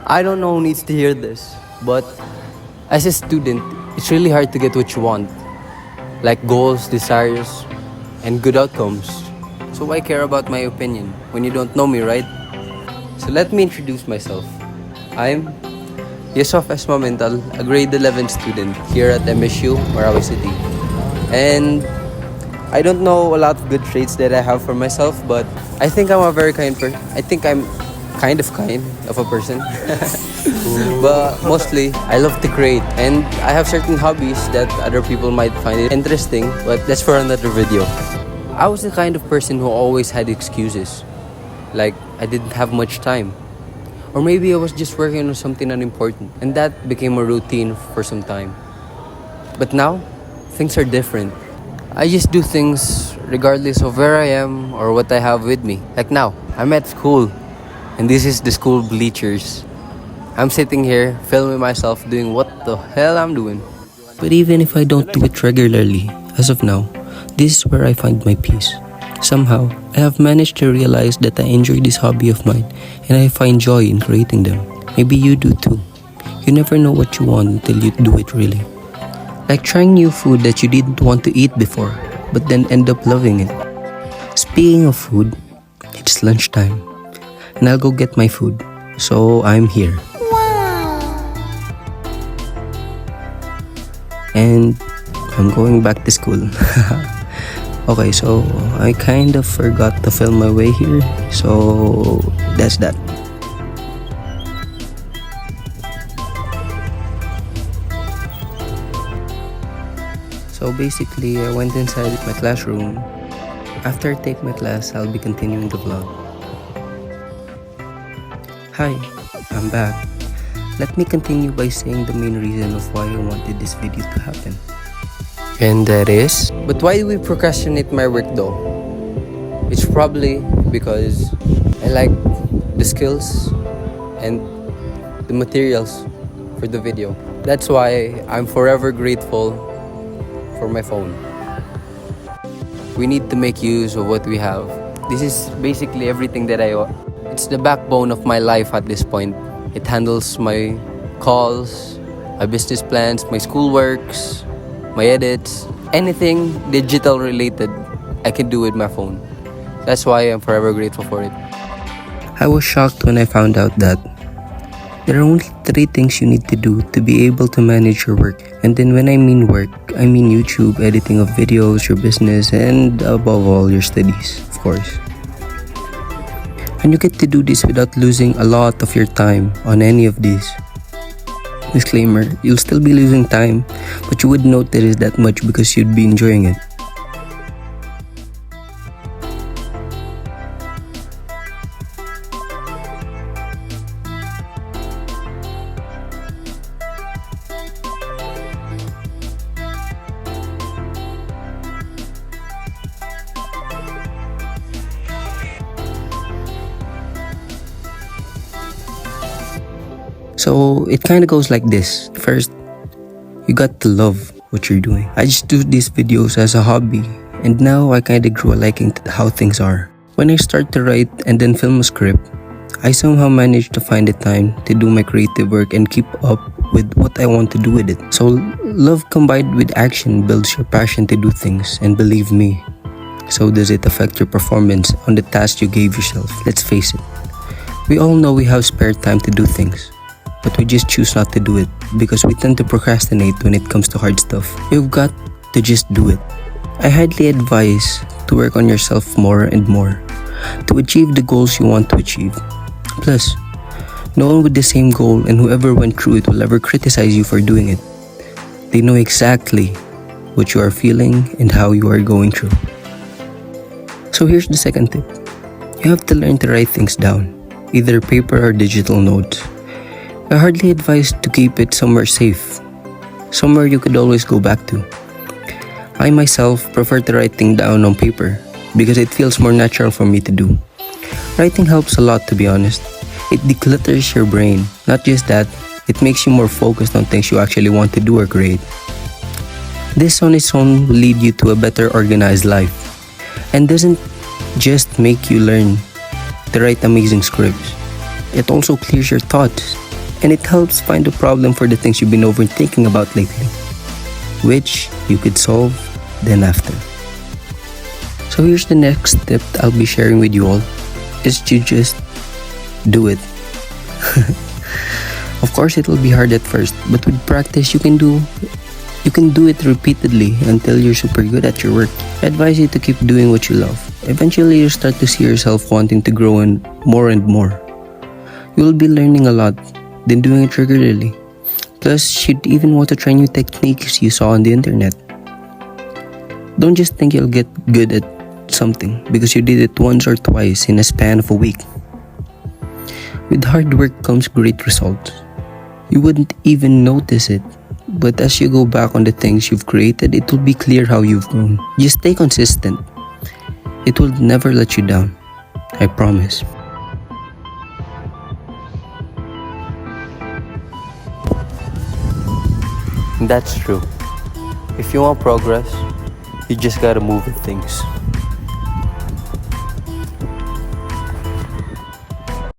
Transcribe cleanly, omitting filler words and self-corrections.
I don't know who needs to hear this, but as a student, it's really hard to get what you want, like goals, desires, and good outcomes. So why care about my opinion when you don't know me, right? So let me introduce myself. I'm Yusuf S. Momental, a grade 11 student here at MSU, Marawi City. And I don't know a lot of good traits that I have for myself, but I think I'm a very kind person. I think I'm kind of a person. But mostly, I love to create. And I have certain hobbies that other people might find it interesting, but that's for another video. I was the kind of person who always had excuses. Like, I didn't have much time. Or maybe I was just working on something unimportant. And that became a routine for some time. But now, things are different. I just do things regardless of where I am or what I have with me. Like now, I'm at school. And this is the school bleachers. I'm sitting here, filming myself doing what the hell I'm doing. But even if I don't do it regularly, as of now, this is where I find my peace. Somehow, I have managed to realize that I enjoy this hobby of mine and I find joy in creating them. Maybe you do too. You never know what you want until you do it really. Like trying new food that you didn't want to eat before, but then end up loving it. Speaking of food, it's lunchtime. And I'll go get my food. So I'm here. And I'm going back to school. Okay, so I kind of forgot to film my way here. So that's that. So basically, I went inside my classroom. After I take my class, I'll be continuing the vlog. Hi, I'm back. Let me continue by saying the main reason of why I wanted this video to happen. And that is? But why do we procrastinate my work though? It's probably because I like the skills and the materials for the video. That's why I'm forever grateful for my phone. We need to make use of what we have. This is basically everything that I own. It's the backbone of my life at this point. It handles my calls, my business plans, my school works, my edits, anything digital related, I can do with my phone. That's why I'm forever grateful for it. I was shocked when I found out that there are only 3 things you need to do to be able to manage your work. And then when I mean work, I mean YouTube, editing of videos, your business, and above all, your studies, of course. And you get to do this without losing a lot of your time on any of these. Disclaimer, you'll still be losing time, but you wouldn't notice that much because you'd be enjoying it. So it kind of goes like this. First, you got to love what you're doing. I just do these videos as a hobby, and now I kind of grew a liking to how things are. When I start to write and then film a script, I somehow manage to find the time to do my creative work and keep up with what I want to do with it. So love combined with action builds your passion to do things, and believe me, so does it affect your performance on the task you gave yourself. Let's face it, we all know we have spare time to do things, but we just choose not to do it because we tend to procrastinate when it comes to hard stuff. You've got to just do it. I highly advise to work on yourself more and more to achieve the goals you want to achieve. Plus, no one with the same goal and whoever went through it will ever criticize you for doing it. They know exactly what you are feeling and how you are going through. So here's the second tip. You have to learn to write things down, either paper or digital notes. I hardly advise to keep it somewhere safe, somewhere you could always go back to. I myself prefer to write things down on paper because it feels more natural for me to do. Writing helps a lot, to be honest. It declutters your brain. Not just that, it makes you more focused on things you actually want to do or create. This on its own will lead you to a better organized life and doesn't just make you learn to write amazing scripts. It also clears your thoughts And it helps find a problem for the things you've been overthinking about lately, which you could solve then after. So here's the next tip I'll be sharing with you all, is to just do it. Of course it will be hard at first, but with practice you can do it repeatedly until you're super good at your work. I advise you to keep doing what you love. Eventually you'll start to see yourself wanting to grow and more. You will be learning a lot, then doing it regularly. Plus, you'd even want to try new techniques you saw on the internet. Don't just think you'll get good at something because you did it once or twice in a span of a week. With hard work comes great results. You wouldn't even notice it, but as you go back on the things you've created, it will be clear how you've grown. Just stay consistent. It will never let you down. I promise. That's true. If you want progress, you just gotta move with things.